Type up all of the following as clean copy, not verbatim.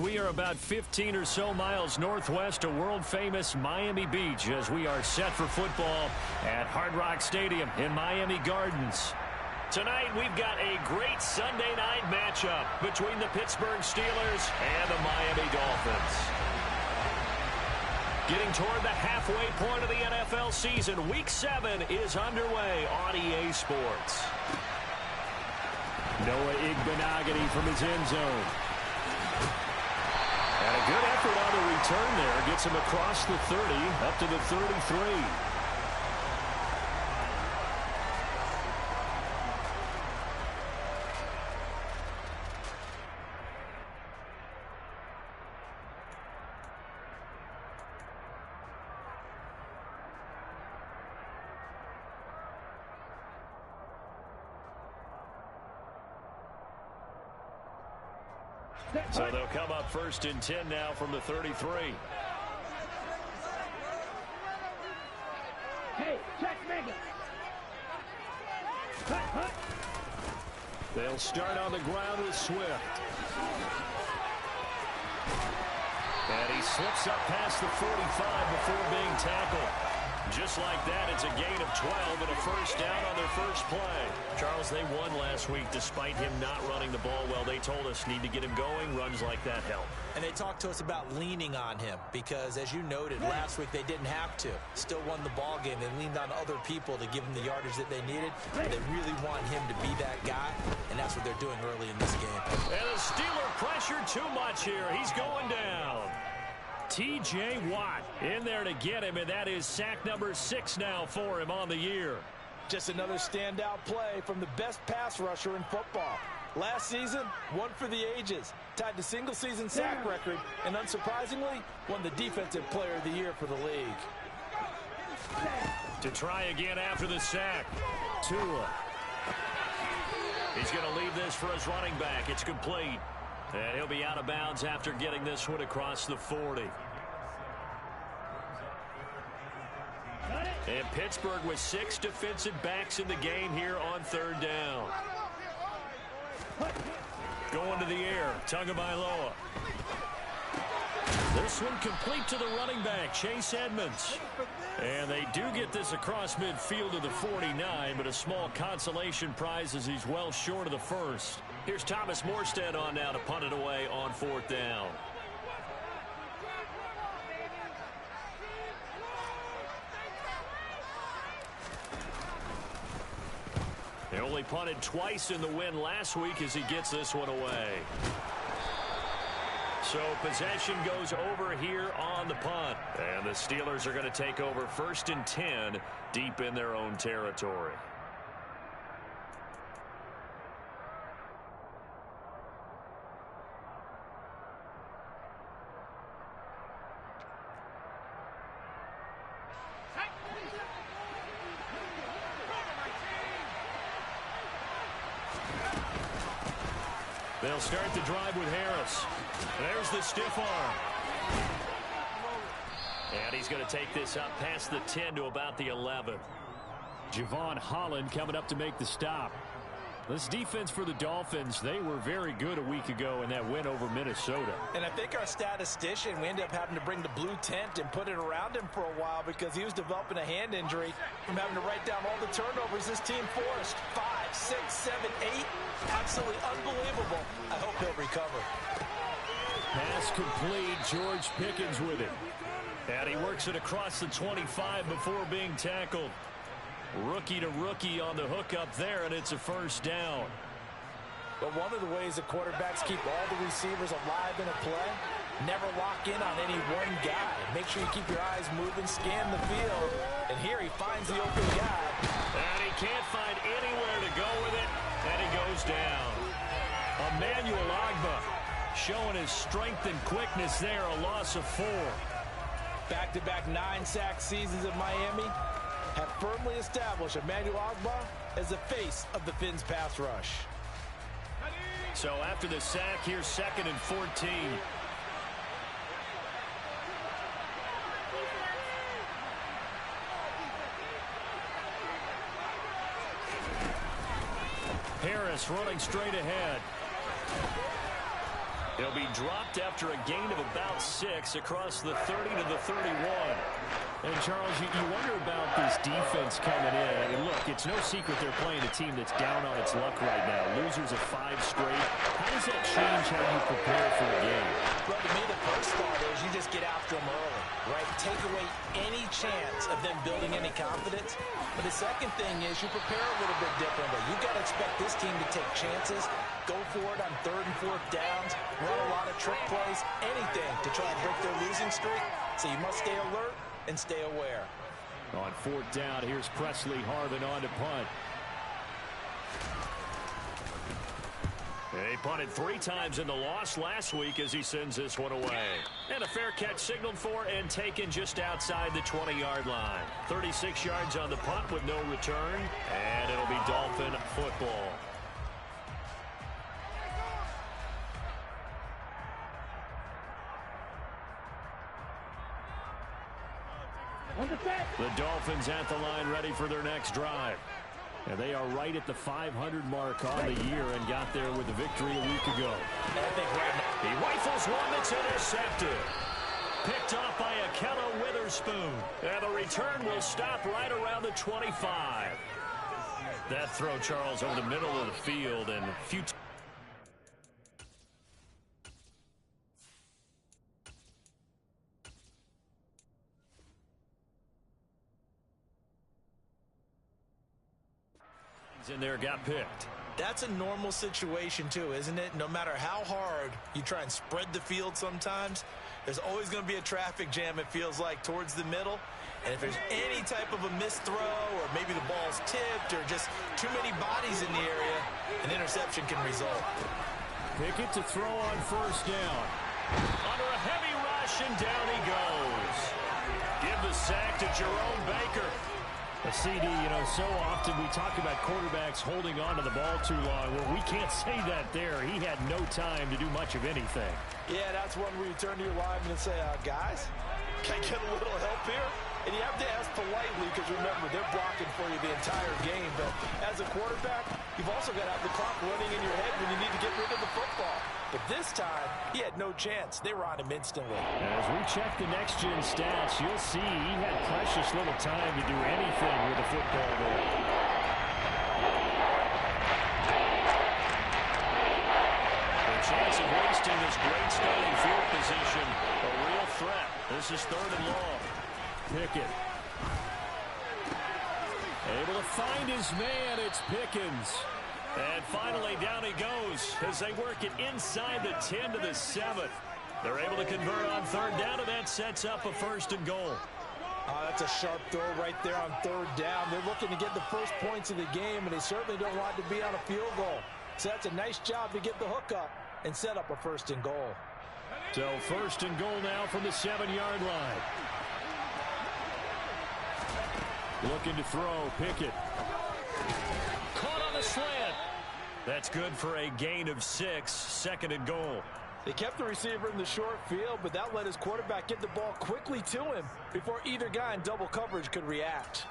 We are about 15 or so miles northwest of world-famous Miami Beach as we are set for football at Hard Rock Stadium in Miami Gardens. Tonight, we've got a great Sunday night matchup between the Pittsburgh Steelers and the Miami Dolphins. Getting toward the halfway point of the NFL season, Week 7 is underway on EA Sports. Noah Igbenogany from his end zone. And a good effort on the return there. Gets him across the 30, up to the 33. So they'll come up 1st and 10 now from the 33. Hey, check Mega. They'll start on the ground with Swift. And he slips up past the 45 before being tackled. Just like that, it's a gain of 12 and a first down on their first play. Charles, they won last week despite him not running the ball well. They told us need to get him going. Runs like that help. And they talked to us about leaning on him because, as you noted, last week they didn't have to. Still won the ball game. They leaned on other people to give them the yardage that they needed. They really want him to be that guy, and that's what they're doing early in this game. And the Steeler pressure too much here. He's going down. T.J. Watt in there to get him, and that is sack number 6 now for him on the year. Just another standout play from the best pass rusher in football. Last season, one for the ages, tied the single-season sack record, and unsurprisingly, won the Defensive Player of the Year for the league. To try again after the sack, Tua. He's going to leave this for his running back. It's complete. And he'll be out of bounds after getting this one across the 40. And Pittsburgh with 6 defensive backs in the game here on 3rd down. Going to the air, Tagovailoa. This one complete to the running back, Chase Edmonds. And they do get this across midfield to the 49, but a small consolation prize as he's well short of the first. Here's Thomas Morstead on now to punt it away on 4th down. They only punted twice in the win last week as he gets this one away. So possession goes over here on the punt. And the Steelers are going to take over 1st and 10 deep in their own territory. They'll start the drive with Harris. There's the stiff arm. And he's going to take this up past the 10 to about the 11. Javon Holland coming up to make the stop. This defense for the Dolphins, they were very good a week ago in that win over Minnesota. And I think our statistician, we ended up having to bring the blue tent and put it around him for a while because he was developing a hand injury from having to write down all the turnovers this team forced. 5, 6, 7, 8. Absolutely unbelievable. I hope he'll recover. Pass complete. George Pickens with it. And he works it across the 25 before being tackled. Rookie to rookie on the hookup there, and it's a first down. But one of the ways that quarterbacks keep all the receivers alive in a play, never lock in on any one guy. Make sure you keep your eyes moving, scan the field, and here he finds the open guy. And he can't find anywhere to go with it, and he goes down. Emmanuel Ogbah showing his strength and quickness there, a loss of 4. Back-to-back 9-sack seasons at Miami have firmly established Emmanuel Ogbah as the face of the Phins pass rush. So after the sack, here's 2nd and 14. Harris running straight ahead. He'll be dropped after a gain of about 6 across the 30 to the 31. And, Charles, you wonder about this defense coming in. I mean, look, it's no secret they're playing a team that's down on its luck right now. Losers of 5 straight. How does that change how you prepare for a game? Well, to me, the first thought is you just get after them early, right? Take away any chance of them building any confidence. But the second thing is you prepare a little bit differently. You've got to expect this team to take chances, go for it on 3rd and 4th downs, run a lot of trick plays, anything to try and break their losing streak. So you must stay alert and stay aware. On 4th down, here's Presley Harvin on to punt. He punted 3 times in the loss last week as he sends this one away. And a fair catch signaled for and taken just outside the 20-yard line. 36 yards on the punt with no return, and it'll be Dolphin football. The Dolphins at the line ready for their next drive. And they are right at the 500 mark on the year and got there with the victory a week ago. He rifles one that's intercepted. Picked off by Akello Witherspoon. And the return will stop right around the 25. That throw, Charles, over the middle of the field and a few in there got picked. That's a normal situation too, isn't it? No matter how hard you try and spread the field sometimes, there's always going to be a traffic jam, it feels like, towards the middle. And if there's any type of a missed throw or maybe the ball's tipped or just too many bodies in the area, an interception can result. Pickett to throw on 1st down. Under a heavy rush, and down he goes. Give the sack to Jerome Baker. A CD, so often we talk about quarterbacks holding on to the ball too long. Well, we can't say that there. He had no time to do much of anything. Yeah, that's one where you turn to your lineman and say, guys, can I get a little help here? And you have to ask politely because, remember, they're blocking for you the entire game. But as a quarterback, you've also got to have the clock running in your head when you need to get rid of the football. But this time, he had no chance. They were on him instantly. As we check the next-gen stats, you'll see he had precious little time to do anything with the football there. The chance of wasting this great starting field position, a real threat. This is 3rd and long. Pickett. Able to find his man. It's Pickens. And finally, down he goes as they work it inside the 10 to the 7. They're able to convert on 3rd down, and that sets up a 1st and goal. That's a sharp throw right there on 3rd down. They're looking to get the first points of the game, and they certainly don't want to be on a field goal. So that's a nice job to get the hook up and set up a 1st and goal. So 1st and goal now from the 7-yard line. Looking to throw, Pickett. Caught on the slant. That's good for a gain of 6, 2nd and goal. They kept the receiver in the short field, but that let his quarterback get the ball quickly to him before either guy in double coverage could react.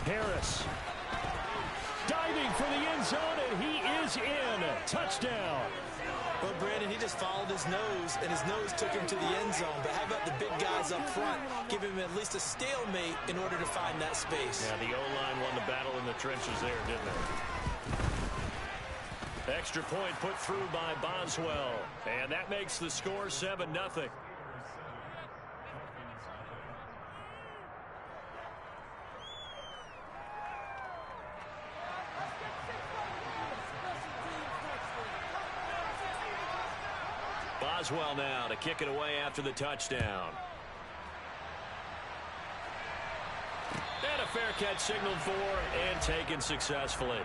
Harris. Diving for the end zone, and he is in. Touchdown. Well, Brandon, he just followed his nose, and his nose took him to the end zone. But how about the big guys up front, giving him at least a stalemate in order to find that space? Yeah, the O-line won the battle in the trenches there, didn't they? Extra point put through by Boswell, and that makes the score 7-0. Boswell now to kick it away after the touchdown. And a fair catch signaled for and taken successfully.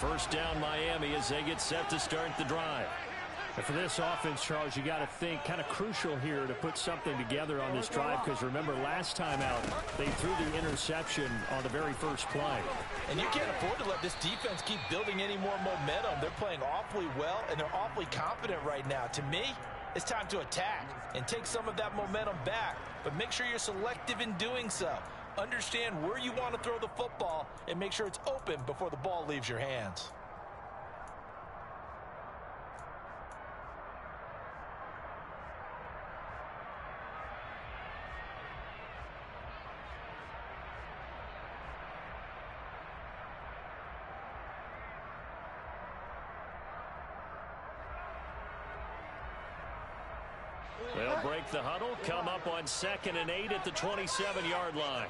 First down Miami as they get set to start the drive. And for this offense, Charles, you got to think kind of crucial here to put something together on this drive, because remember last time out they threw the interception on the very first play. And you can't afford to let this defense keep building any more momentum. They're playing awfully well, and they're awfully confident right now. To me, it's time to attack and take some of that momentum back, but make sure you're selective in doing so. Understand where you want to throw the football and make sure it's open before the ball leaves your hands. They'll break the huddle, come up on 2nd and 8 at the 27-yard line.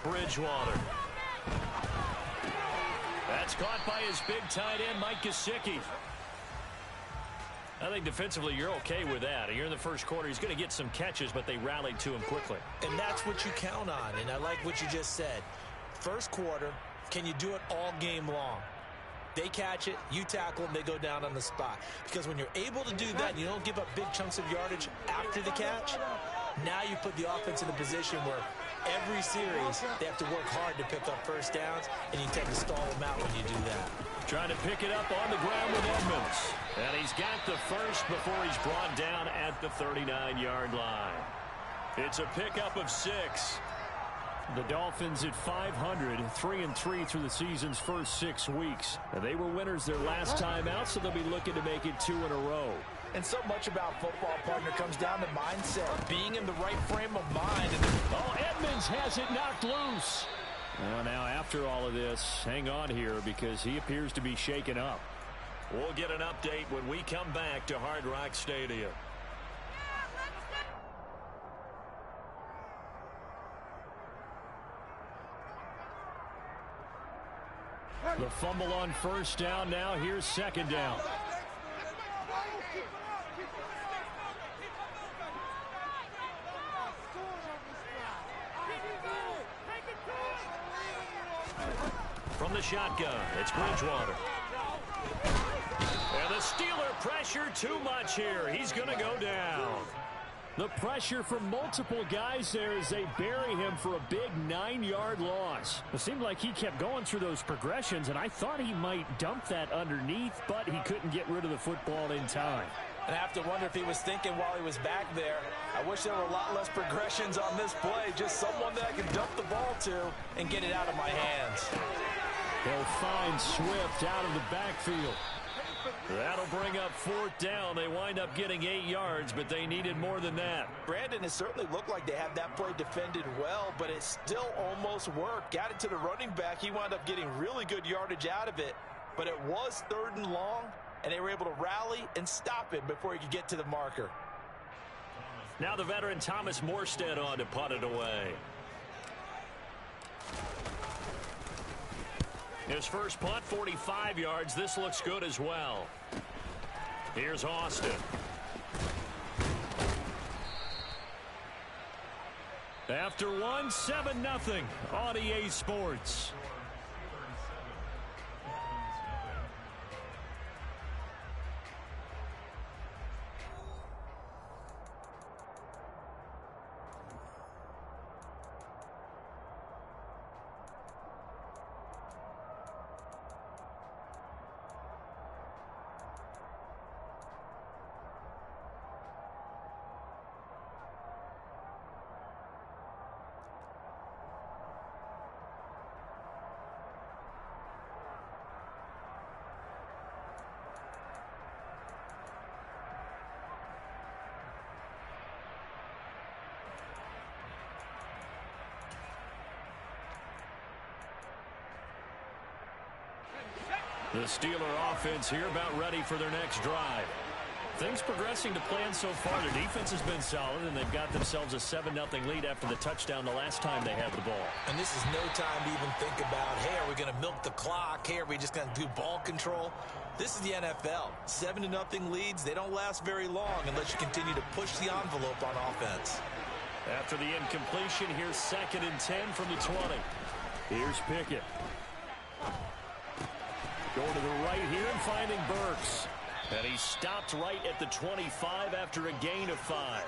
Bridgewater. That's caught by his big tight end, Mike Gesicki. I think defensively you're okay with that. You're in the first quarter. He's going to get some catches, but they rallied to him quickly. And that's what you count on, and I like what you just said. First quarter, can you do it all game long? They catch it, you tackle them, they go down on the spot. Because when you're able to do that and you don't give up big chunks of yardage after the catch, now you put the offense in a position where every series they have to work hard to pick up first downs, and you tend to stall them out when you do that. Trying to pick it up on the ground with Edmonds. And he's got the first before he's brought down at the 39-yard line. It's a pickup of 6. The Dolphins at 500, 3-3 through the season's first 6 weeks. And they were winners their last time out, so they'll be looking to make it 2 in a row. And so much about football, partner, comes down to mindset, being in the right frame of mind. Oh, Edmonds has it knocked loose. Well, now after all of this, hang on here because he appears to be shaken up. We'll get an update when we come back to Hard Rock Stadium. The fumble on first down. Now here's second down. From the shotgun, it's Bridgewater. And the Steeler pressure too much here. He's going to go down. The pressure from multiple guys there as they bury him for a big 9-yard loss. It seemed like he kept going through those progressions, and I thought he might dump that underneath, but he couldn't get rid of the football in time. And I have to wonder if he was thinking while he was back there, I wish there were a lot less progressions on this play. Just someone that I can dump the ball to and get it out of my hands. They'll find Swift out of the backfield. That'll bring up 4th down. They wind up getting 8 yards, but they needed more than that. Brandon, it certainly looked like they had that play defended well, but it still almost worked. Got it to the running back. He wound up getting really good yardage out of it, but it was 3rd and long, and they were able to rally and stop him before he could get to the marker. Now the veteran Thomas Morstead on to punt it away. His first punt, 45 yards. This looks good as well. Here's Austin. After one, 7-0 on EA Sports. The Steeler offense here about ready for their next drive. Things progressing to plan so far. Their defense has been solid, and they've got themselves a 7-0 lead after the touchdown the last time they had the ball. And this is no time to even think about, hey, are we going to milk the clock? Hey, are we just going to do ball control? This is the NFL. 7-0 leads, they don't last very long unless you continue to push the envelope on offense. After the incompletion, here's 2nd and 10 from the 20. Here's Pickett. Going to the right here and finding Burks. And he stopped right at the 25 after a gain of 5.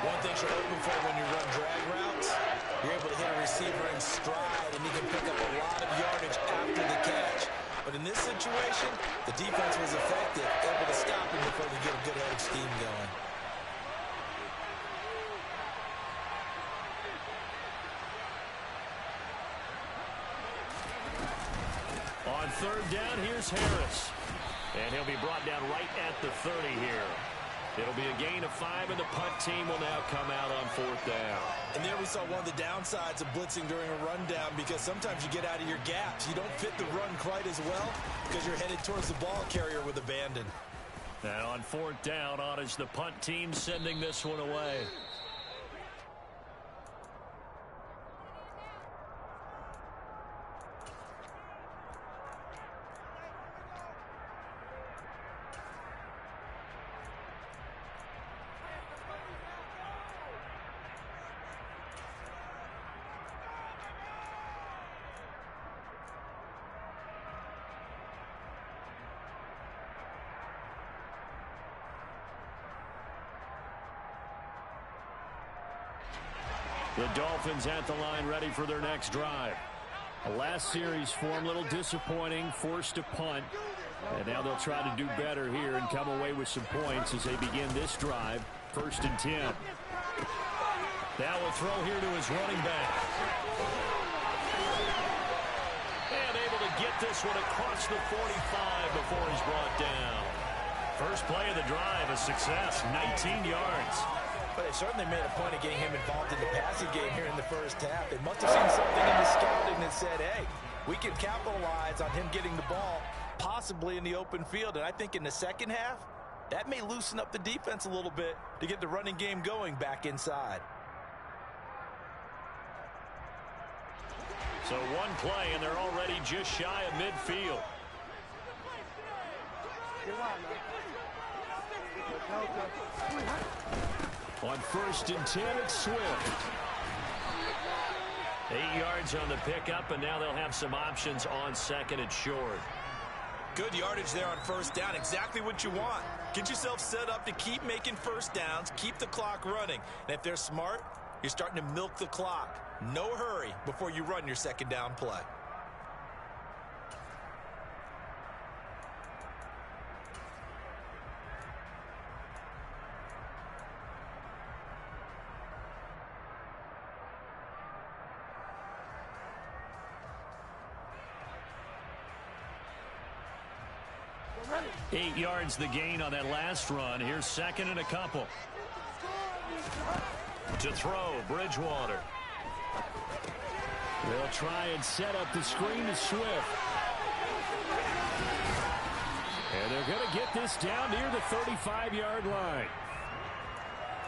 One thing you're hoping for when you run drag routes, you're able to hit a receiver in stride, and he can pick up a lot of yardage after the catch. But in this situation, the defense was effective, able to stop him before they get a good head of steam going. On third down, here's Harris. And he'll be brought down right at the 30 here. It'll be a gain of 5, and the punt team will now come out on fourth down. And there we saw one of the downsides of blitzing during a rundown, because sometimes you get out of your gaps. You don't fit the run quite as well because you're headed towards the ball carrier with abandon. And on fourth down, on is the punt team sending this one away. The Dolphins at the line, ready for their next drive. The last series form, a little disappointing, forced to punt. And now they'll try to do better here and come away with some points as they begin this drive. 1st and 10. Now will throw here to his running back. And able to get this one across the 45 before he's brought down. First play of the drive, a success, 19 yards. But they certainly made a point of getting him involved in the passing game here in the first half. They must have seen something in the scouting that said, hey, we can capitalize on him getting the ball, possibly in the open field. And I think in the second half, that may loosen up the defense a little bit to get the running game going back inside. So one play, and they're already just shy of midfield. On 1st and 10, it's Swift. 8 yards on the pickup, and now they'll have some options on 2nd and short. Good yardage there on 1st down. Exactly what you want. Get yourself set up to keep making 1st downs, keep the clock running. And if they're smart, you're starting to milk the clock. No hurry before you run your 2nd down play. Eight yards the gain on that last run. Here's 2nd and a couple. To throw, Bridgewater. They'll try and set up the screen to Swift. And they're going to get this down near the 35-yard line.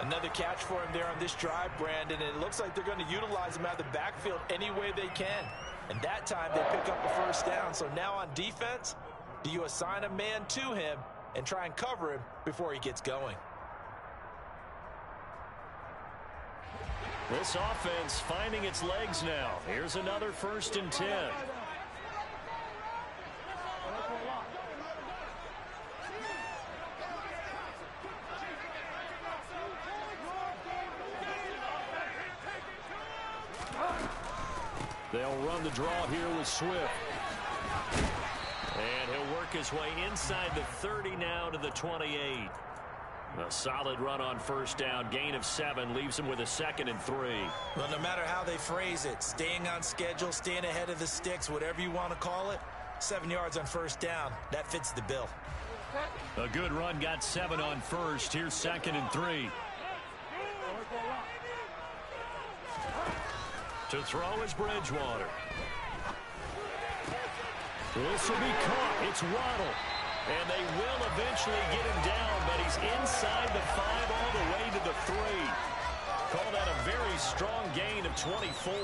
Another catch for him there on this drive, Brandon. And it looks like they're going to utilize him out of the backfield any way they can. And that time they pick up a 1st down. So now on defense, do you assign a man to him and try and cover him before he gets going? This offense finding its legs now. Here's another 1st and 10. They'll run the draw here with Swift. And he'll work his way inside the 30 now to the 28. A solid run on 1st down. Gain of 7 leaves him with a 2nd and 3. Well, no matter how they phrase it, staying on schedule, staying ahead of the sticks, whatever you want to call it, 7 yards on 1st down. That fits the bill. A good run, got 7 on 1st. Here's 2nd and 3. To throw is Bridgewater. This will be caught. It's Waddle. And they will eventually get him down, but he's inside the 5 all the way to the 3. Call that a very strong gain of 24.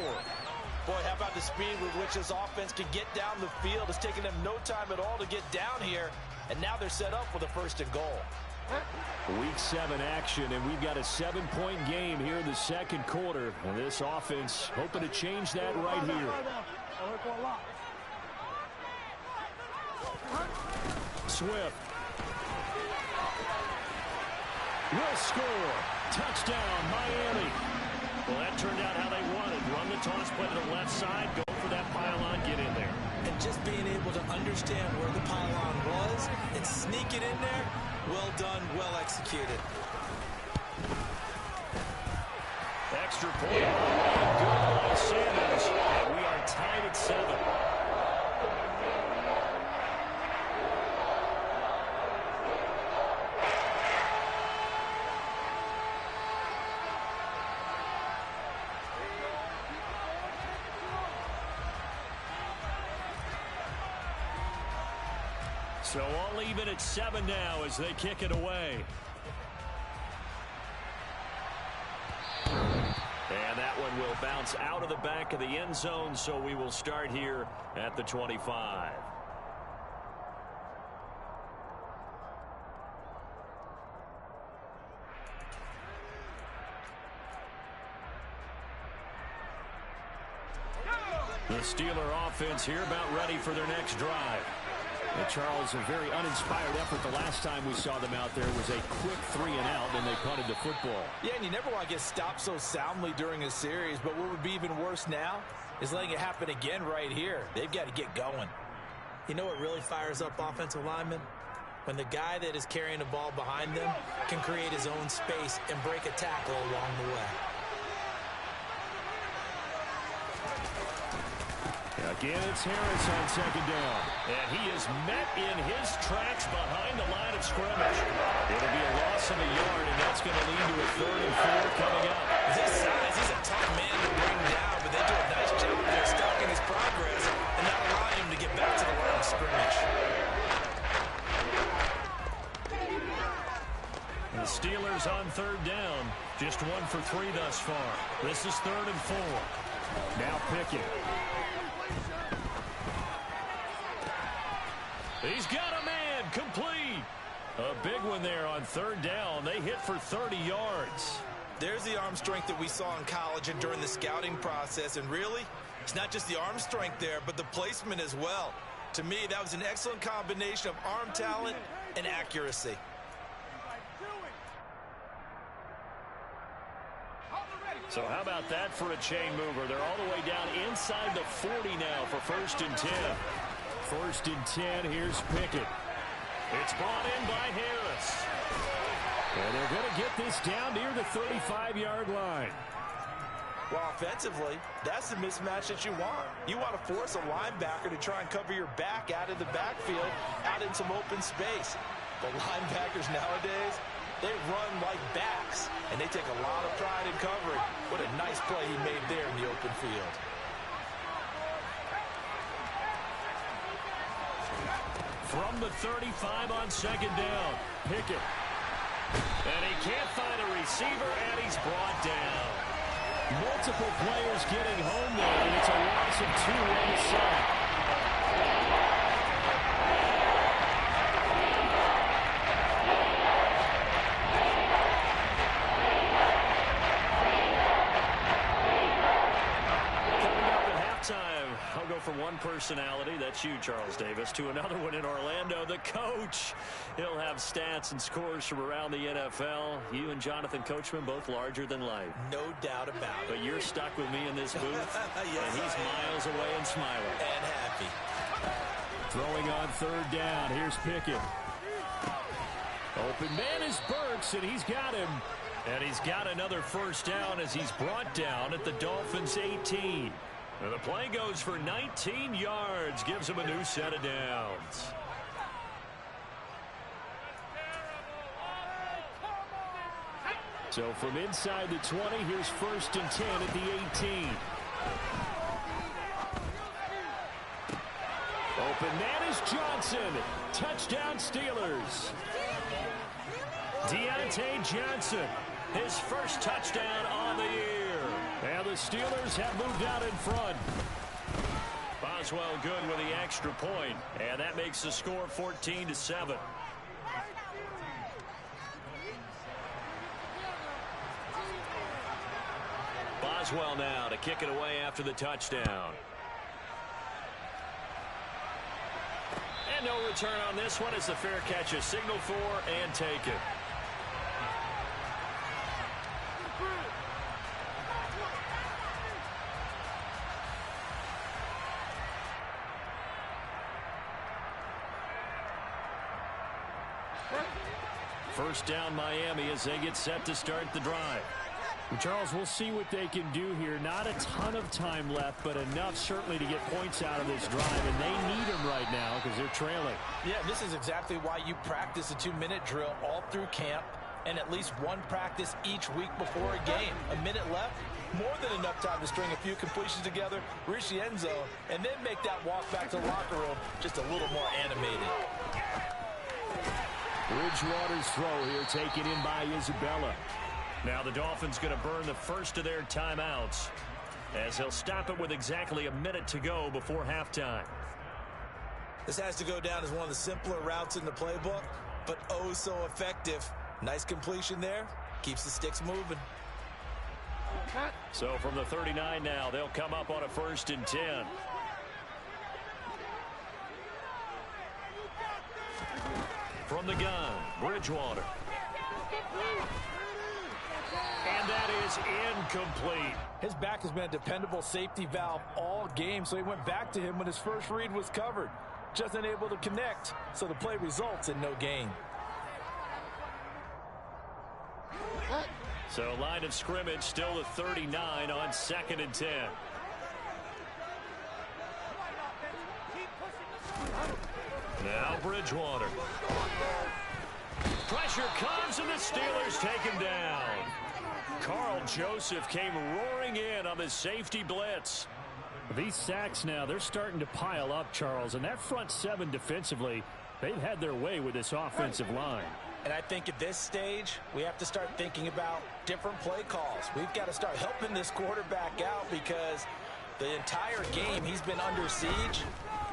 Boy, how about the speed with which this offense can get down the field? It's taken them no time at all to get down here, and now they're set up for the 1st and goal. Week 7 action, and we've got a 7-point game here in the second quarter. And this offense hoping to change that right here. Swift will score. Touchdown, Miami. Well, that turned out how they wanted. Run the toss play to the left side, go for that pylon, get in there. And just being able to understand where the pylon was and sneak it in there, well done, well executed. Extra point. Good by Sanders. And we are tied at 7. So all even at 7 now as they kick it away. And that one will bounce out of the back of the end zone, so we will start here at the 25. The Steeler offense here about ready for their next drive. And Charles, a very uninspired effort the last time we saw them out there was a quick 3-and-out, and they punted the football. Yeah, and you never want to get stopped so soundly during a series, but what would be even worse now is letting it happen again right here. They've got to get going. You know what really fires up offensive linemen? When the guy that is carrying the ball behind them can create his own space and break a tackle along the way. Again, it's Harris on second down. And he is met in his tracks behind the line of scrimmage. It'll be a loss of a yard, and that's going to lead to a 3rd and 4 coming up. His size, he's a tough man to bring down, but they do a nice job there stopping his progress and not allowing him to get back to the line of scrimmage. And the Steelers on 3rd down. Just 1 for 3 thus far. This is 3rd and 4. Now Pickett. He's got a man, complete. A big one there on 3rd down. They hit for 30 yards. There's the arm strength that we saw in college and during the scouting process. And really, it's not just the arm strength there, but the placement as well. To me, that was an excellent combination of arm talent and accuracy. So how about that for a chain mover? They're all the way down inside the 40 now for 1st and 10. 1st and 10, here's Pickett. It's brought in by Harris. And they're going to get this down near the 35-yard line. Well, offensively, that's the mismatch that you want. You want to force a linebacker to try and cover your back out of the backfield, out in some open space. The linebackers nowadays, they run like backs, and they take a lot of pride in covering. What a nice play he made there in the open field. From the 35 on 2nd down, Pickett. And he can't find a receiver, and he's brought down. Multiple players getting home there, and it's a loss of 2 on the sack. I'll go from one personality, that's you, Charles Davis, to another one in Orlando, the coach. He'll have stats and scores from around the NFL. You and Jonathan Coachman, both larger than life. No doubt about it. But you're stuck with me in this booth, yes, and he's miles away and smiling. And happy. Throwing on 3rd down, here's Pickett. Open man is Burks, and he's got him. And he's got another 1st down as he's brought down at the Dolphins' 18. And the play goes for 19 yards, gives him a new set of downs. So from inside the 20, here's 1st and 10 at the 18. Open man is Johnson. Touchdown Steelers. Deontay Johnson, his first touchdown on the year. And the Steelers have moved out in front. Boswell good with the extra point, and that makes the score 14-7. does well now to kick it away after the touchdown. And no return on this one as the fair catch is signaled for and taken. First down Miami as they get set to start the drive. And Charles, we'll see what they can do here. Not a ton of time left, but enough certainly to get points out of this drive, and they need them right now because they're trailing. Yeah, this is exactly why you practice a 2-minute drill all through camp and at least one practice each week before a game. A minute left, more than enough time to string a few completions together, reach the end zone, and then make that walk back to the locker room just a little more animated. Bridgewater's throw here taken in by Isabella. Now the Dolphins going to burn the first of their timeouts as they'll stop it with exactly a minute to go before halftime. This has to go down as one of the simpler routes in the playbook, but oh so effective. Nice completion there. Keeps the sticks moving. So from the 39 now, they'll come up on a 1st and 10. From the gun, Bridgewater. And that is incomplete. His back has been a dependable safety valve all game, so he went back to him when his first read was covered. Just unable to connect, so the play results in no gain. So line of scrimmage still the 39 on 2nd and 10. Now Bridgewater. Pressure comes and the Steelers take him down. Carl Joseph came roaring in on the safety blitz. These sacks now, they're starting to pile up, Charles, and that front seven defensively, they've had their way with this offensive line. And I think at this stage, we have to start thinking about different play calls. We've got to start helping this quarterback out because the entire game he's been under siege.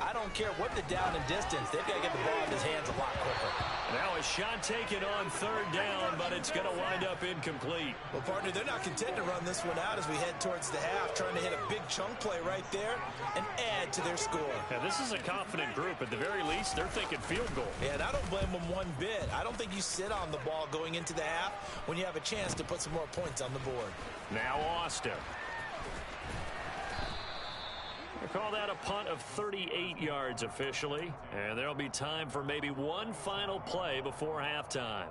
I don't care what the down and distance. They've got to get the ball in his hands a lot quicker. Now a shot taken on 3rd down, but it's going to wind up incomplete. Well, partner, they're not content to run this one out as we head towards the half, trying to hit a big chunk play right there and add to their score. Yeah, this is a confident group. At the very least, they're thinking field goal. Yeah, and I don't blame them one bit. I don't think you sit on the ball going into the half when you have a chance to put some more points on the board. Now Austin. They call that a punt of 38 yards officially, and there'll be time for maybe one final play before halftime.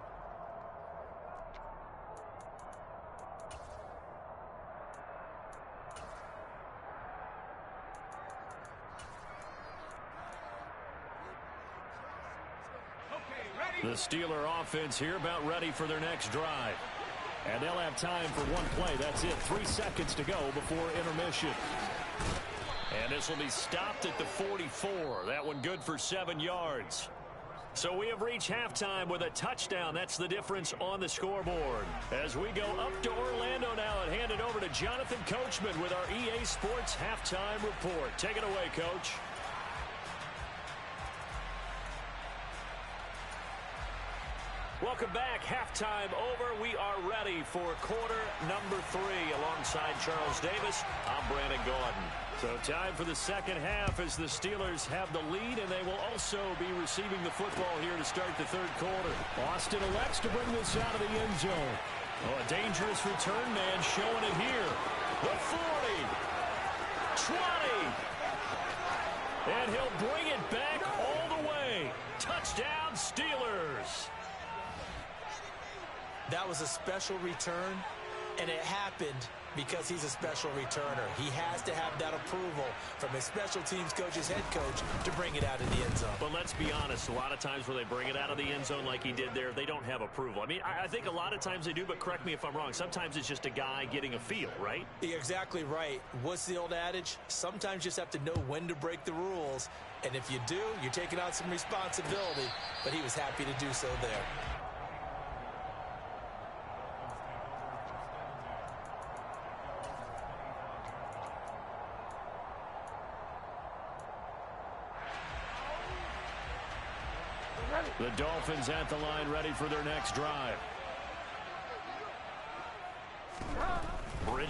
The Steeler offense here about ready for their next drive. And they'll have time for one play. That's it. 3 seconds to go before intermission. And this will be stopped at the 44. That one good for 7 yards. So we have reached halftime with a touchdown. That's the difference on the scoreboard. As we go up to Orlando now and hand it over to Jonathan Coachman with our EA Sports Halftime Report. Take it away, Coach. Welcome back. Halftime over. We are ready for quarter number 3. Alongside Charles Davis, I'm Brandon Gaudin. So time for the second half as the Steelers have the lead, and they will also be receiving the football here to start the 3rd quarter. Austin elects to bring this out of the end zone. Oh, a dangerous return man showing it here. The 40, 20, and he'll bring it back all the way. Touchdown, Steelers. That was a special return, and it happened because he's a special returner. He has to have that approval from his special teams coach, his head coach, to bring it out of the end zone. But let's be honest, a lot of times when they bring it out of the end zone like he did there, they don't have approval. I mean, I think a lot of times they do, but correct me if I'm wrong. Sometimes it's just a guy getting a feel, right? You're exactly right. What's the old adage? Sometimes you just have to know when to break the rules. And if you do, you're taking on some responsibility. But he was happy to do so there. The Dolphins at the line ready for their next drive.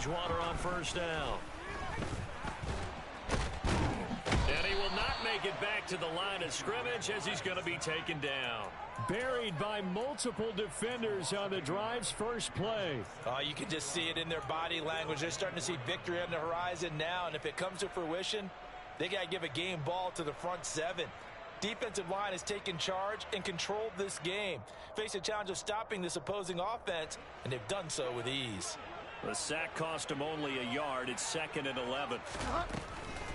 Bridgewater on first down. And he will not make it back to the line of scrimmage as he's going to be taken down. Buried by multiple defenders on the drive's first play. Oh, you can just see it in their body language. They're starting to see victory on the horizon now, and if it comes to fruition, they got to give a game ball to the front seven. Defensive line has taken charge and controlled this game. Face a challenge of stopping this opposing offense, and they've done so with ease. The sack cost him only a yard. It's 2nd and 11.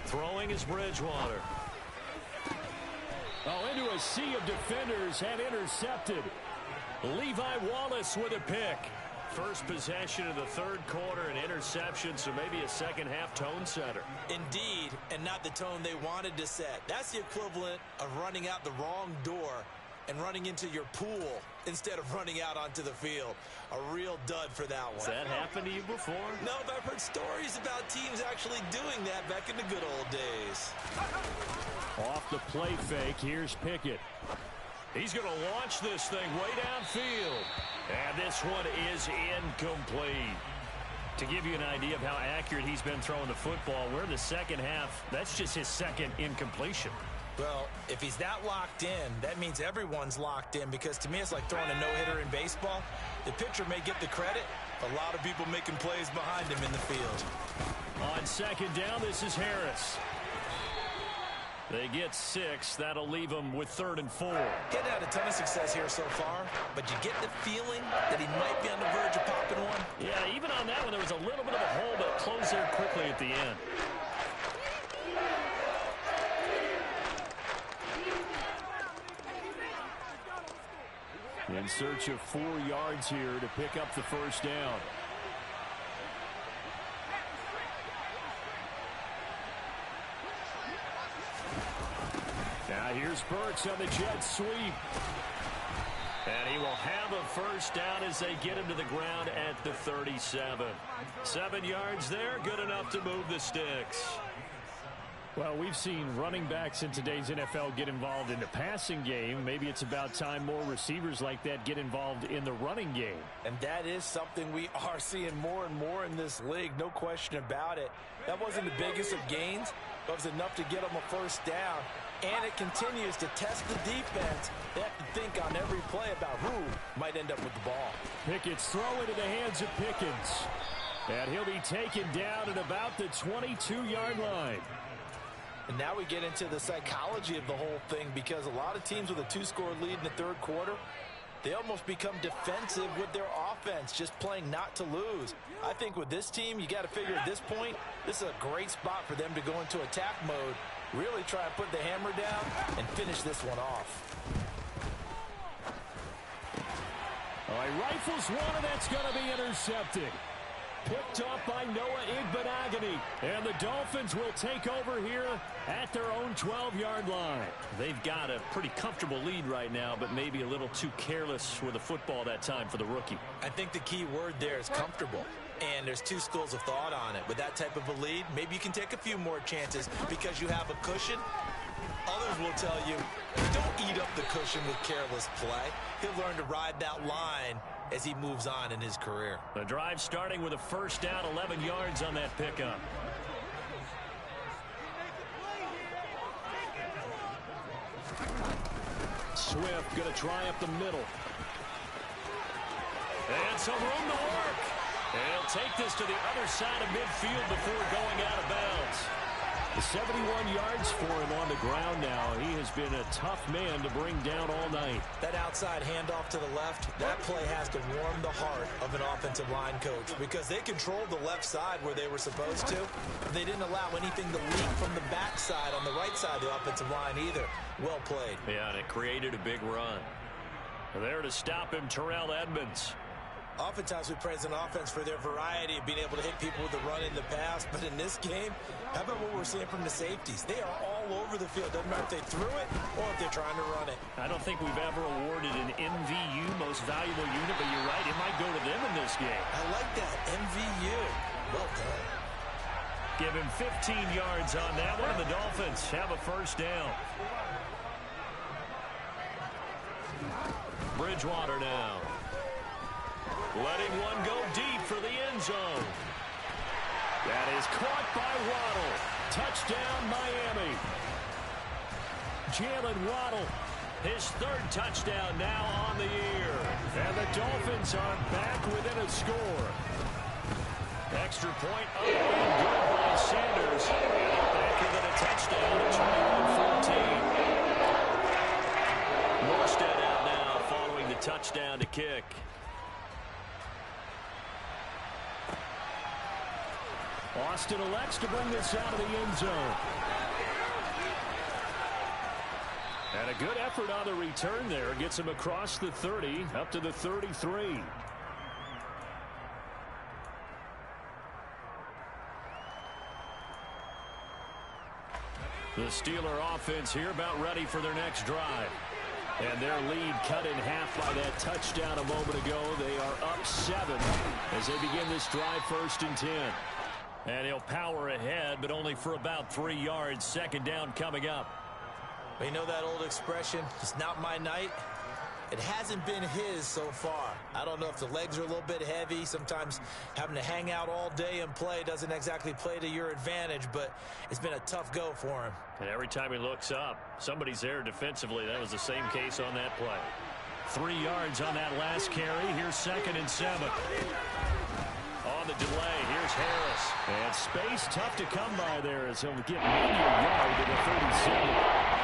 Throwing is Bridgewater. Oh, into a sea of defenders and intercepted. Levi Wallace with a pick. First possession of the third quarter, an interception, so maybe a second-half tone setter. Indeed, and not the tone they wanted to set. That's the equivalent of running out the wrong door and running into your pool instead of running out onto the field. A real dud for that one. Has that happened to you before? No, but I've heard stories about teams actually doing that back in the good old days. Off the play fake, here's Pickett. He's going to launch this thing way downfield. And this one is incomplete. To give you an idea of how accurate he's been throwing the football, we're in the second half. That's just his second incompletion. Well, if he's that locked in, that means everyone's locked in, because to me it's like throwing a no-hitter in baseball. The pitcher may get the credit, a lot of people making plays behind him in the field. On second down, this is Harris. They get 6. That'll leave them with 3rd and 4. Getting had a ton of success here so far, but you get the feeling that he might be on the verge of popping one. Yeah, even on that one, there was a little bit of a hole, but closed there quickly at the end. In search of 4 yards here to pick up the first down. Now here's Burks on the jet sweep. And he will have a first down as they get him to the ground at the 37. 7 yards there, good enough to move the sticks. Well, we've seen running backs in today's NFL get involved in the passing game. Maybe it's about time more receivers like that get involved in the running game. And that is something we are seeing more and more in this league, no question about it. That wasn't the biggest of gains, but it was enough to get them a first down. And it continues to test the defense. They have to think on every play about who might end up with the ball. Pickett's throw into the hands of Pickens. And he'll be taken down at about the 22-yard line. And now we get into the psychology of the whole thing, because a lot of teams with a 2-score lead in the third quarter, they almost become defensive with their offense, just playing not to lose. I think with this team, you got to figure at this point, this is a great spot for them to go into attack mode, really try and put the hammer down and finish this one off. All right, rifles one, and that's going to be intercepted. Picked off by Noah Igbenogany. And the Dolphins will take over here at their own 12-yard line. They've got a pretty comfortable lead right now, but maybe a little too careless with the football that time for the rookie. I think the key word there is comfortable. And there's 2 schools of thought on it. With that type of a lead, maybe you can take a few more chances because you have a cushion. Others will tell you, don't eat up the cushion with careless play. He'll learn to ride that line as he moves on in his career. The drive starting with a first down, 11 yards on that pickup. Swift going to try up the middle. And some room to work. And he'll take this to the other side of midfield before going out of bounds. 71 yards for him on the ground now. He has been a tough man to bring down all night. That outside handoff to the left, that play has to warm the heart of an offensive line coach, because they controlled the left side where they were supposed to. They didn't allow anything to leak from the backside on the right side of the offensive line either. Well played. Yeah, and it created a big run. There to stop him, Terrell Edmonds. Oftentimes we praise an offense for their variety of being able to hit people with the run in the pass, but in this game, how about what we're seeing from the safeties? They are all over the field. Doesn't matter if they threw it or if they're trying to run it. I don't think we've ever awarded an MVU, most valuable unit, but you're right, it might go to them in this game. I like that, MVU. Well done. Give him 15 yards on that one, and the Dolphins have a first down. Bridgewater now. Letting one go deep for the end zone. is caught by Waddle. Touchdown, Miami. Jalen Waddle, his third touchdown now on the year. And the Dolphins are back within a score. Extra point up and good by Sanders. And back within a touchdown at 21-14. Morstead out now following the touchdown to kick. Austin elects to bring this out of the end zone. And a good effort on the return there. Gets him across the 30, up to the 33. The Steeler offense here about ready for their next drive. And their lead cut in half by that touchdown a moment ago. They are up 7 as they begin this drive, 1st and 10. And he'll power ahead, but only for about 3 yards. 2nd down coming up. You know that old expression, it's not my night? It hasn't been his so far. I don't know if the legs are a little bit heavy. Sometimes having to hang out all day and play doesn't exactly play to your advantage, but it's been a tough go for him. And every time he looks up, somebody's there defensively. That was the same case on that play. 3 yards on that last carry. Here's 2nd and 7. On the delay, here's Harris. And space tough to come by there as he'll get maybe a yard to the 37.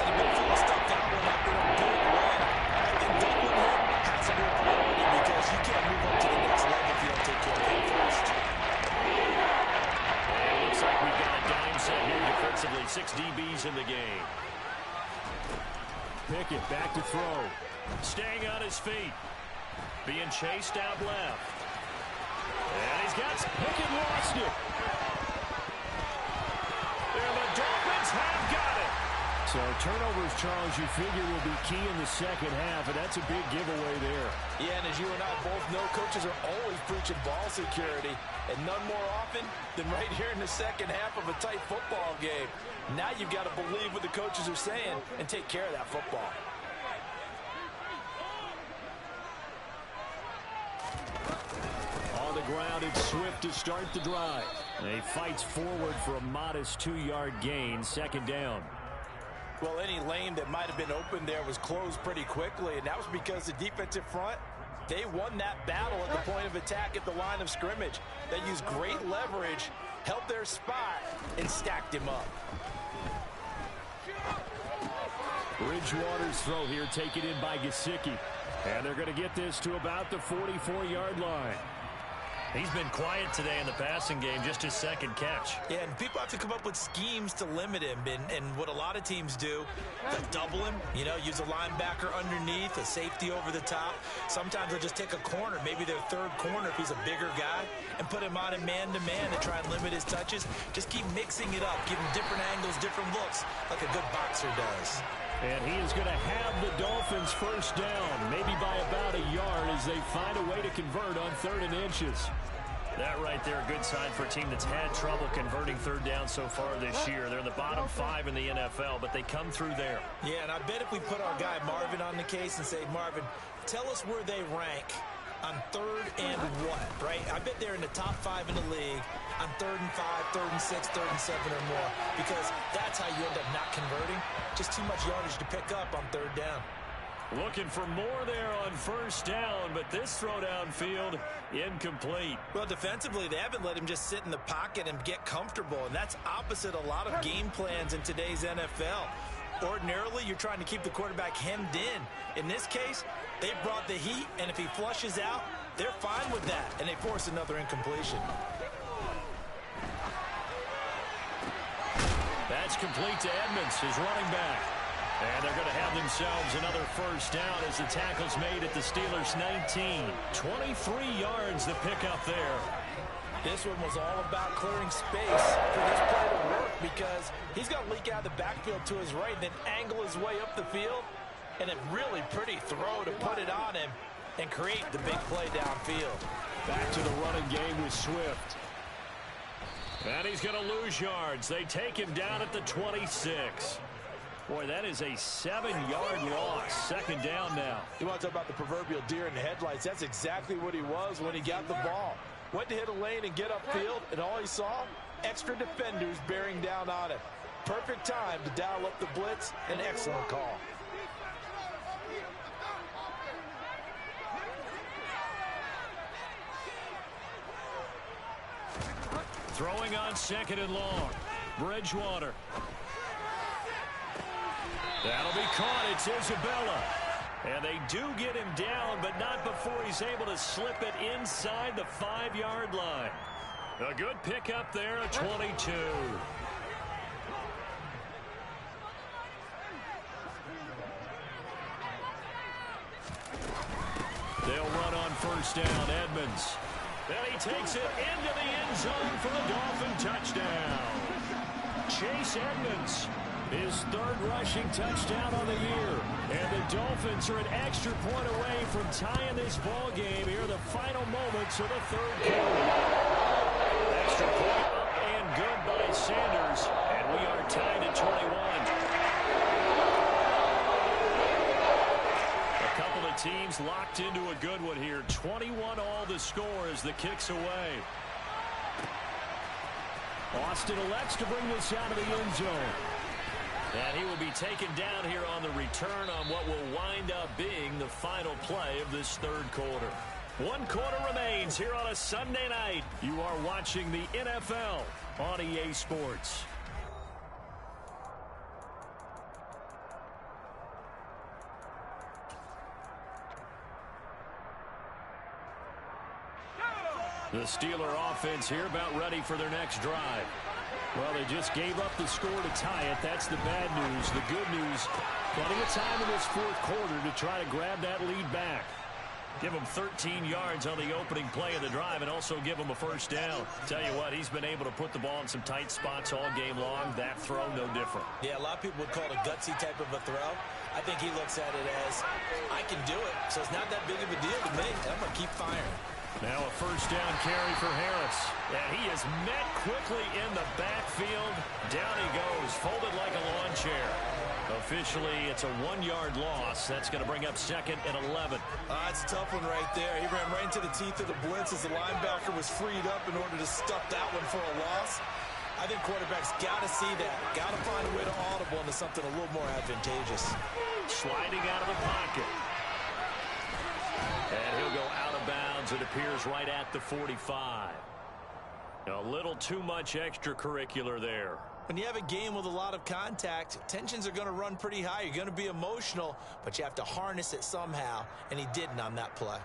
They've been full of stuff that one up in a big way. I think doubling him has to be a priority because you can't move up to the next level if you don't take care of him first. And it looks like we've got a dime set here defensively. 6 DBs in the game. Pickett back to throw. Staying on his feet. Being chased out left. And he's got Pickett lost it. And the Dolphins have got it. So turnovers, Charles, you figure will be key in the second half, and that's a big giveaway there. Yeah, and as you and I both know, coaches are always preaching ball security, and none more often than right here in the second half of a tight football game. Now you've got to believe what the coaches are saying and take care of that football. On the ground, it's Swift to start the drive. He fights forward for a modest 2-yard gain, 2nd down. Well, any lane that might have been open there was closed pretty quickly, and that was because the defensive front, they won that battle at the point of attack at the line of scrimmage. They used great leverage, held their spot, and stacked him up. Bridgewater's throw here taken in by Gesicki. And they're going to get this to about the 44-yard line. He's been quiet today in the passing game, just his 2nd catch. Yeah, and people have to come up with schemes to limit him. And what a lot of teams do, they'll double him, you know, use a linebacker underneath, a safety over the top. Sometimes they'll just take a corner, maybe their 3rd corner if he's a bigger guy, and put him on a man-to-man to try and limit his touches. Just keep mixing it up, give him different angles, different looks, like a good boxer does. And he is going to have the Dolphins 1st down, maybe by about a yard as they find a way to convert on 3rd and inches. That right there, a good sign for a team that's had trouble converting 3rd down so far this year. They're in the bottom 5 in the NFL, but they come through there. Yeah, and I bet if we put our guy Marvin on the case and say, Marvin, tell us where they rank on 3rd and what, right? I bet they're in the top 5 in the league on 3rd and 5, 3rd and 6, 3rd and 7 or more, because that's how you end up not converting. Just too much yardage to pick up on 3rd down. Looking for more there on 1st down, but this throw downfield incomplete. Well, defensively, they haven't let him just sit in the pocket and get comfortable, and that's opposite a lot of game plans in today's NFL. Ordinarily, you're trying to keep the quarterback hemmed in. In this case, they brought the heat, and if he flushes out, they're fine with that, and they force another incompletion. That's complete to Edmonds, his running back. And they're going to have themselves another 1st down as the tackle's made at the Steelers' 19. 23 yards the pickup there. This one was all about clearing space for this play to work because he's going to leak out of the backfield to his right and then angle his way up the field. And a really pretty throw to put it on him and create the big play downfield. Back to the running game with Swift. And he's going to lose yards. They take him down at the 26. Boy, that is a 7-yard loss. 2nd down now. You want to talk about the proverbial deer in the headlights. That's exactly what he was when he got the ball. Went to hit a lane and get upfield, and all he saw, extra defenders bearing down on him. Perfect time to dial up the blitz. An excellent call. Throwing on second and long. Bridgewater. That'll be caught. It's Isabella. And they do get him down, but not before he's able to slip it inside the 5-yard line. A good pickup there, a 22. They'll run on first down. Edmonds. And he takes it into the end zone for the Dolphin touchdown. Chase Edmonds, his third rushing touchdown of the year. And the Dolphins are an extra point away from tying this ball game here in the final moments of the third quarter. Extra point up and good by Sanders. And we are tied at 21. A couple of teams locked into a good one here. 21 all the score as the kick's away. Austin elects to bring this out of the end zone. And he will be taken down here on the return on what will wind up being the final play of this third quarter. 1 quarter remains here on a Sunday night. You are watching the NFL on EA Sports. The Steeler offense here about ready for their next drive. Well, they just gave up the score to tie it. That's the bad news. The good news, plenty of time in this fourth quarter to try to grab that lead back. Give him 13 yards on the opening play of the drive and also give him a first down. Tell you what, he's been able to put the ball in some tight spots all game long. That throw, no different. Yeah, a lot of people would call it a gutsy type of a throw. I think he looks at it as, I can do it, so it's not that big of a deal to me. I'm going to keep firing. Now a first down carry for Harris. And he is met quickly in the backfield. Down he goes, folded like a lawn chair. Officially, it's a 1-yard loss. That's going to bring up second and 11. That's a tough one right there. He ran right into the teeth of the blitz as the linebacker was freed up in order to stuff that one for a loss. I think quarterbacks got to see that. Got to find a way to audible into something a little more advantageous. Sliding out of the pocket. And he'll go out of bounds. It appears right at the 45. A little too much extracurricular there. When you have a game with a lot of contact, tensions are going to run pretty high. You're going to be emotional, but you have to harness it somehow, and he didn't on that play.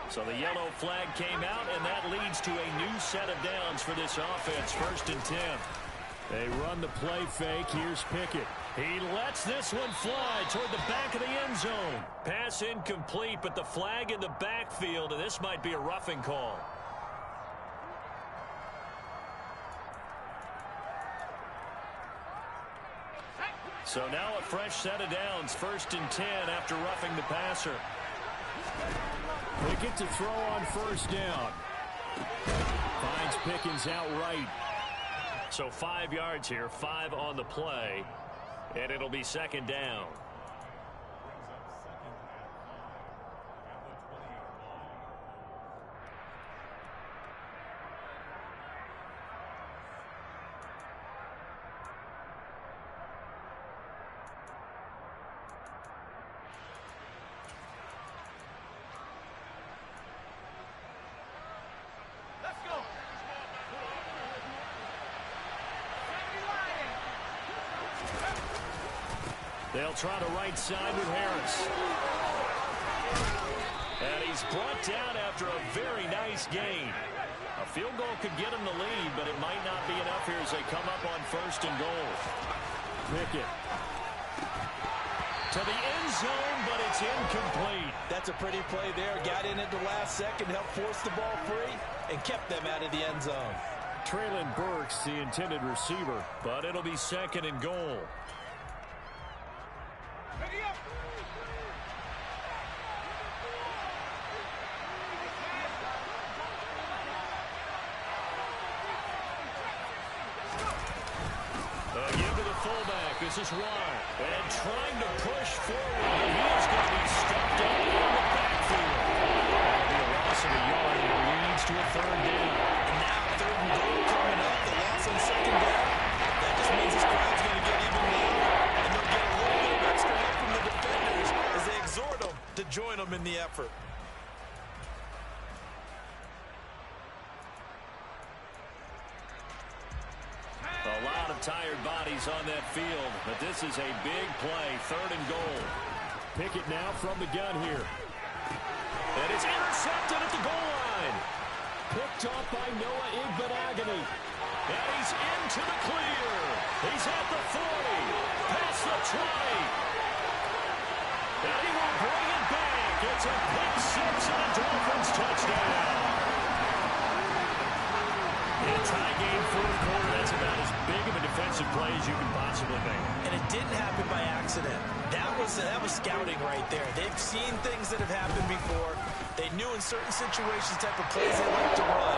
So the yellow flag came out, and that leads to a new set of downs for this offense. 1st and 10. They run the play fake. Here's Pickett. He lets this one fly toward the back of the end zone. Pass incomplete, but the flag in the backfield, and this might be a roughing call. So now a fresh set of downs. 1st and 10 after roughing the passer. Pickett to throw on first down. Finds Pickens outright. So 5 yards here, 5 on the play, and it'll be second down. They'll try the right side with Harris. And he's brought down after a very nice gain. A field goal could get him the lead, but it might not be enough here as they come up on 1st and goal. Pickett to the end zone, but it's incomplete. That's a pretty play there. Got in at the last second, helped force the ball free, and kept them out of the end zone. Traylon Burks, the intended receiver, but it'll be 2nd and goal. fullback. This is Warren. And trying to push forward. He is going to be stuffed up in the backfield. That'll be a loss of a yard and it leads to a third down. And now third and goal coming up. The loss on second down. That just means this crowd's going to get even louder. And they'll get a little bit of extra help from the defenders as they exhort them to join them in the effort. A lot of tired bodies on that field, but this is a big play, third and goal. Pickett now from the gun here. And it's intercepted at the goal line. Picked off by Noah Igbenogany. And he's into the clear. He's at the 40, past the 20. And he will bring it back. It's a pick six and a Dolphins touchdown. In a tie game, fourth quarter, that's about as big of a defensive play as you can possibly make. And it didn't happen by accident. That was scouting right there. They've seen things that have happened before. They knew in certain situations type of plays they like to run,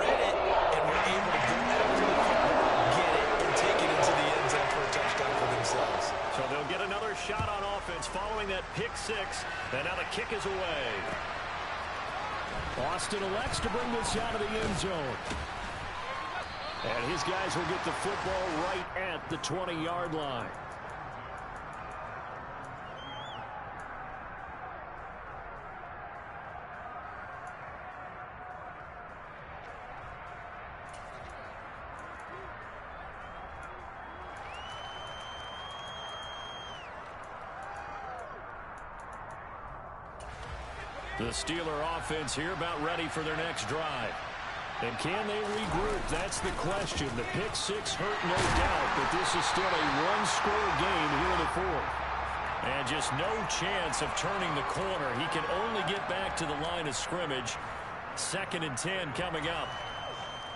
read it, and were able to go after the football, get it, and take it into the end zone for a touchdown for themselves. So they'll get another shot on offense following that pick six. And now the kick is away. Austin elects to bring this out of the end zone. And his guys will get the football right at the 20-yard line. The Steeler offense here about ready for their next drive. And can they regroup? That's the question. The pick six hurt, no doubt, but this is still a one-score game here in the fourth. And just no chance of turning the corner. He can only get back to the line of scrimmage. 2nd and 10 coming up.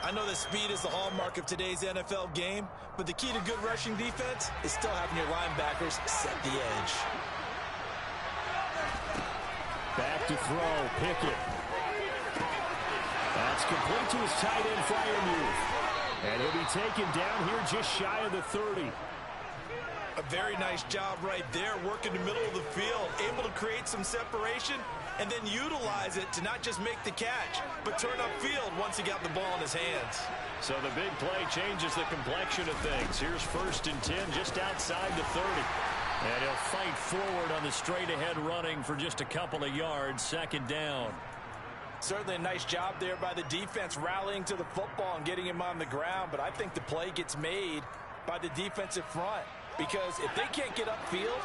I know that speed is the hallmark of today's NFL game, but the key to good rushing defense is still having your linebackers set the edge. Back to throw, Pickett. That's complete to his tight end, Freiermuth. And he'll be taken down here just shy of the 30. A very nice job right there, working the middle of the field, able to create some separation, and then utilize it to not just make the catch, but turn upfield once he got the ball in his hands. So the big play changes the complexion of things. Here's 1st and 10 just outside the 30. And he'll fight forward on the straight-ahead running for just a couple of yards, 2nd down. Certainly a nice job there by the defense rallying to the football and getting him on the ground, but I think the play gets made by the defensive front because if they can't get upfield,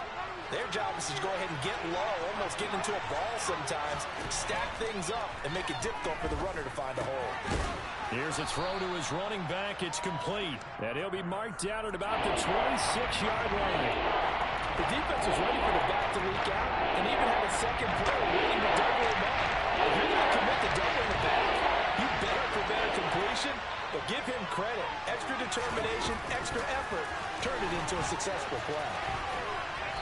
their job is to go ahead and get low, almost get into a ball sometimes, stack things up, and make it difficult for the runner to find a hole. Here's a throw to his running back. It's complete. And he'll be marked down at about the 26-yard line. The defense was ready for the back to leak out and even had a second player waiting to double him up. If you're going to commit to doubling the back, you better for better completion, but give him credit. Extra determination, extra effort, turned it into a successful play.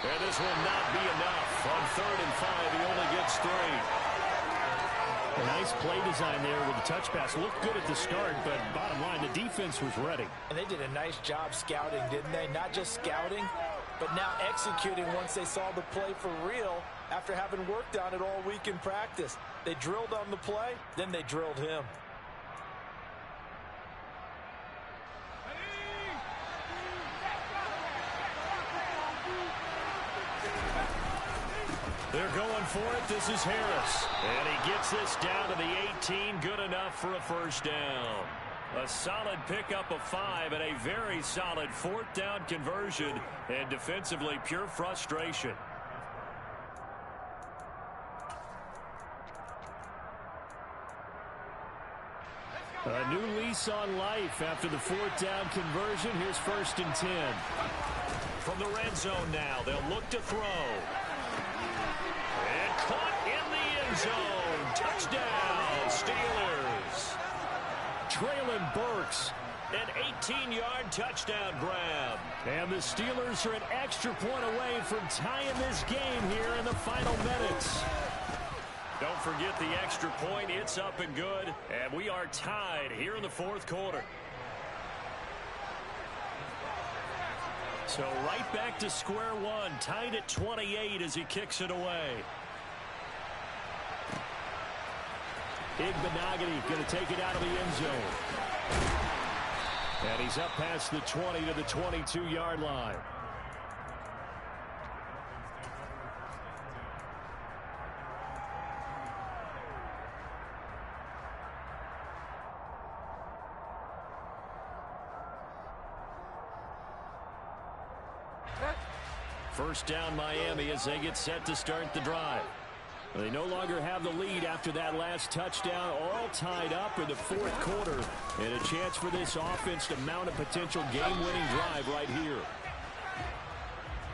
And this will not be enough. On 3rd and 5, he only gets 3. A nice play design there with the touch pass. Looked good at the start, but bottom line, the defense was ready. And they did a nice job scouting, didn't they? Not just scouting, but now executing once they saw the play for real after having worked on it all week in practice. They drilled on the play, then they drilled him. They're going for it. This is Harris. And he gets this down to the 18. Good enough for a 1st down. A solid pickup of 5 and a very solid 4th down conversion. And defensively, pure frustration. A new lease on life after the 4th down conversion. Here's 1st and 10. From the red zone now, they'll look to throw. And caught in the end zone. Touchdown, Steelers. Traylon Burks. An 18-yard touchdown grab. And the Steelers are an extra point away from tying this game here in the final minutes. Don't forget the extra point. It's up and good. And we are tied here in the 4th quarter. So right back to square one, tied at 28 as he kicks it away. Igbenogany going to take it out of the end zone. And he's up past the 20 to the 22-yard line. First down Miami as they get set to start the drive. They no longer have the lead after that last touchdown, all tied up in the fourth quarter, and a chance for this offense to mount a potential game-winning drive right here.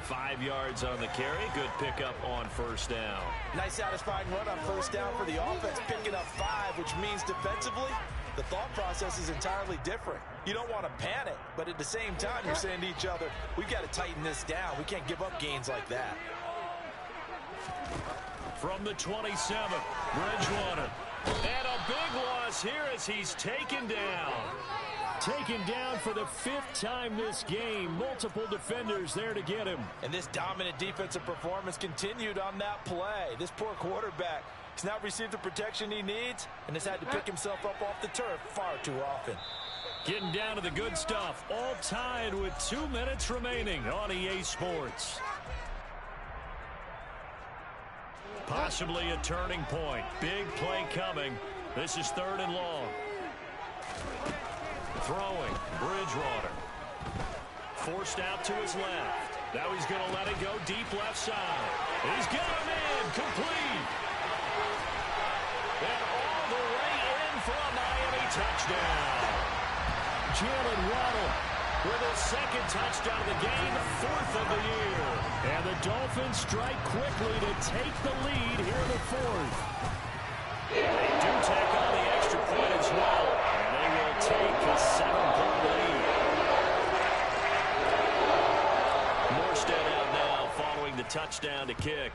5 yards on the carry. Good pickup on first down. Nice satisfying run on first down for the offense, picking up 5, which means defensively, the thought process is entirely different. You don't want to panic, but at the same time, you're saying to each other, we've got to tighten this down. We can't give up gains like that. From the 27, Bridgewater. And a big loss here as he's taken down. Taken down for the 5th time this game. Multiple defenders there to get him. And this dominant defensive performance continued on that play. This poor quarterback has not received the protection he needs and has had to pick himself up off the turf far too often. Getting down to the good stuff. All tied with 2 minutes remaining on EA Sports. Possibly a turning point. Big play coming. This is 3rd and long. Throwing. Bridgewater. Forced out to his left. Now he's going to let it go deep left side. He's got him in. Complete. And all the way in for a Miami touchdown. Jalen Waddle with his 2nd touchdown of the game, 4th of the year. And the Dolphins strike quickly to take the lead here in the 4th. They do tack on the extra point as well, and they will take a 7-point lead. Morstead out now following the touchdown to kick.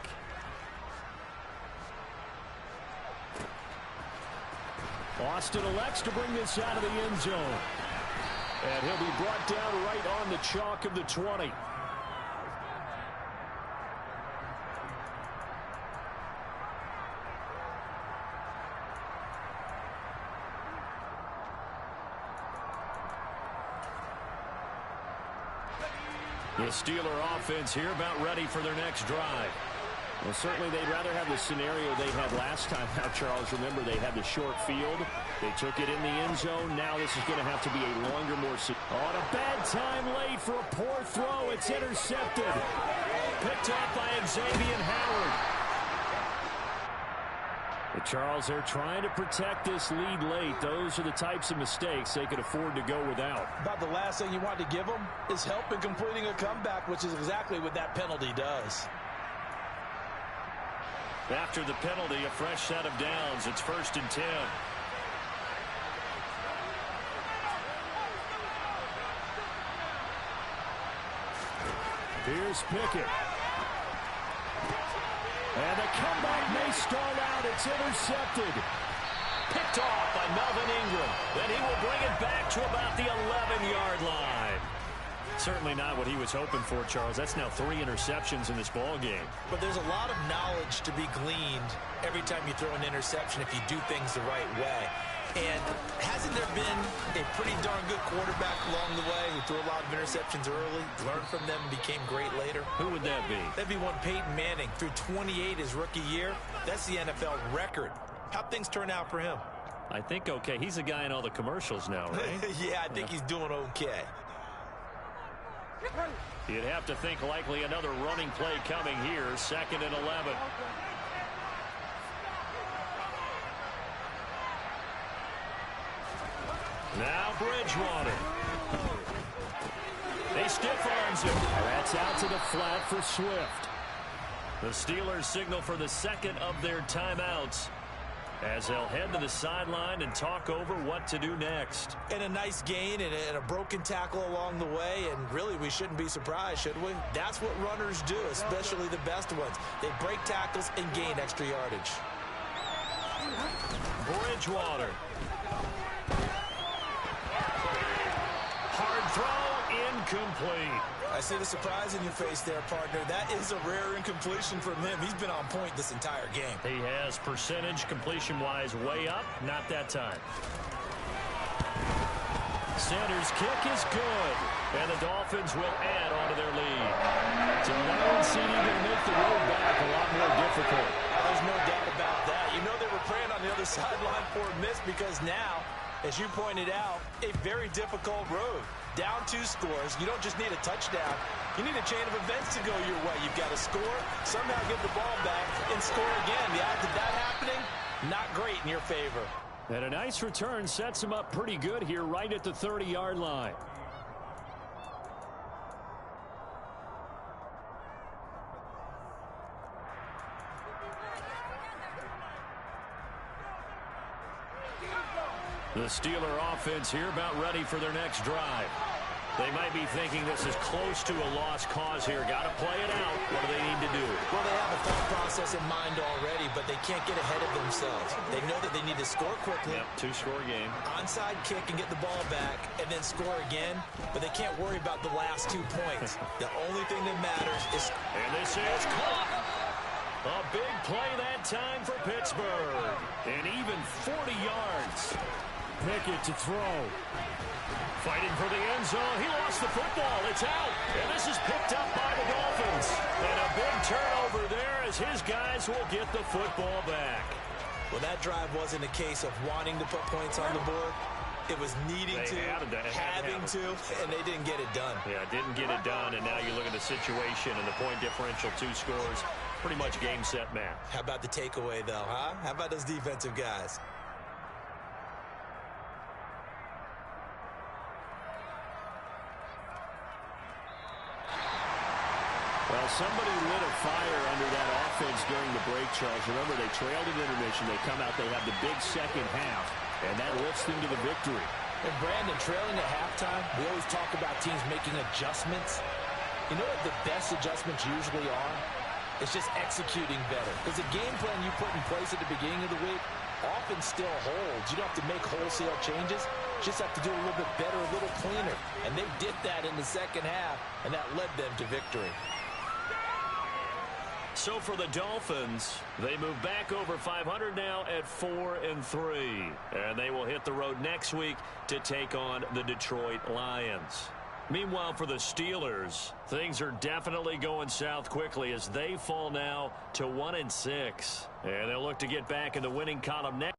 Austin elects to bring this out of the end zone. And he'll be brought down right on the chalk of the 20. The Steeler offense here about ready for their next drive. Well, certainly they'd rather have the scenario they had last time. Now, Charles, remember they had the short field. They took it in the end zone. Now this is going to have to be a longer, more... On a bad time late for a poor throw. It's intercepted. Picked off by Xavier Howard. But Charles, they're trying to protect this lead late. Those are the types of mistakes they could afford to go without. About the last thing you want to give them is help in completing a comeback, which is exactly what that penalty does. After the penalty, a fresh set of downs. It's 1st and 10. Here's Pickett. And the comeback may start out. It's intercepted. Picked off by Melvin Ingram. Then he will bring it back to about the 11-yard line. Certainly not what he was hoping for, Charles. That's now 3 interceptions in this ball game. But there's a lot of knowledge to be gleaned every time you throw an interception if you do things the right way. And hasn't there been a pretty darn good quarterback along the way who threw a lot of interceptions early, learned from them, and became great later? Who would that be? That'd be one Peyton Manning. Threw 28 his rookie year. That's the NFL record. How'd things turn out for him? I think okay. He's a guy in all the commercials now, right? Yeah, I think he's doing okay. You'd have to think likely another running play coming here. 2nd and 11. Now Bridgewater. He stiff arms him. That's out to the flat for Swift. The Steelers signal for the 2nd of their timeouts as they'll head to the sideline and talk over what to do next. And a nice gain and a broken tackle along the way, and really we shouldn't be surprised, should we? That's what runners do, especially the best ones. They break tackles and gain extra yardage. Bridgewater. Hard throw incomplete. I see the surprise in your face there, partner. That is a rare incompletion from him. He's been on point this entire game. He has percentage completion-wise way up. Not that time. Sanders' kick is good. And the Dolphins will add on to their lead. So now it's going to make the road back a lot more difficult. There's no doubt about that. You know they were praying on the other sideline for a miss because now, as you pointed out, a very difficult road. Down 2 scores. You don't just need a touchdown. You need a chain of events to go your way. You've got to score, somehow give the ball back, and score again. The odds of that happening, not great in your favor. And a nice return sets him up pretty good here right at the 30-yard line. The Steeler offense here about ready for their next drive. They might be thinking this is close to a lost cause here. Got to play it out. What do they need to do? Well, they have a thought process in mind already, but they can't get ahead of themselves. They know that they need to score quickly. Yep, 2-score game. Onside kick and get the ball back and then score again, but they can't worry about the last 2 points. The only thing that matters is... And this is caught. A big play that time for Pittsburgh. And even 40 yards. Pickett to throw. Fighting for the end zone. He lost the football. It's out. And this is picked up by the Dolphins. And a big turnover there as his guys will get the football back. Well, that drive wasn't a case of wanting to put points on the board. It was needing to, having to, and they didn't get it done. Yeah, didn't get it done, and now you look at the situation and the point differential, 2 scores, pretty much game, set, match. How about the takeaway, though, huh? How about those defensive guys? Well, somebody lit a fire under that offense during the break, Charles. Remember, they trailed at intermission. They come out, they have the big second half, and that lifts them to the victory. And Brandon, trailing at halftime, we always talk about teams making adjustments. You know what the best adjustments usually are? It's just executing better. Because the game plan you put in place at the beginning of the week often still holds. You don't have to make wholesale changes. You just have to do a little bit better, a little cleaner. And they did that in the second half, and that led them to victory. So for the Dolphins, they move back over 500 now at 4-3. And they will hit the road next week to take on the Detroit Lions. Meanwhile, for the Steelers, things are definitely going south quickly as they fall now to 1-6. And they'll look to get back in the winning column next.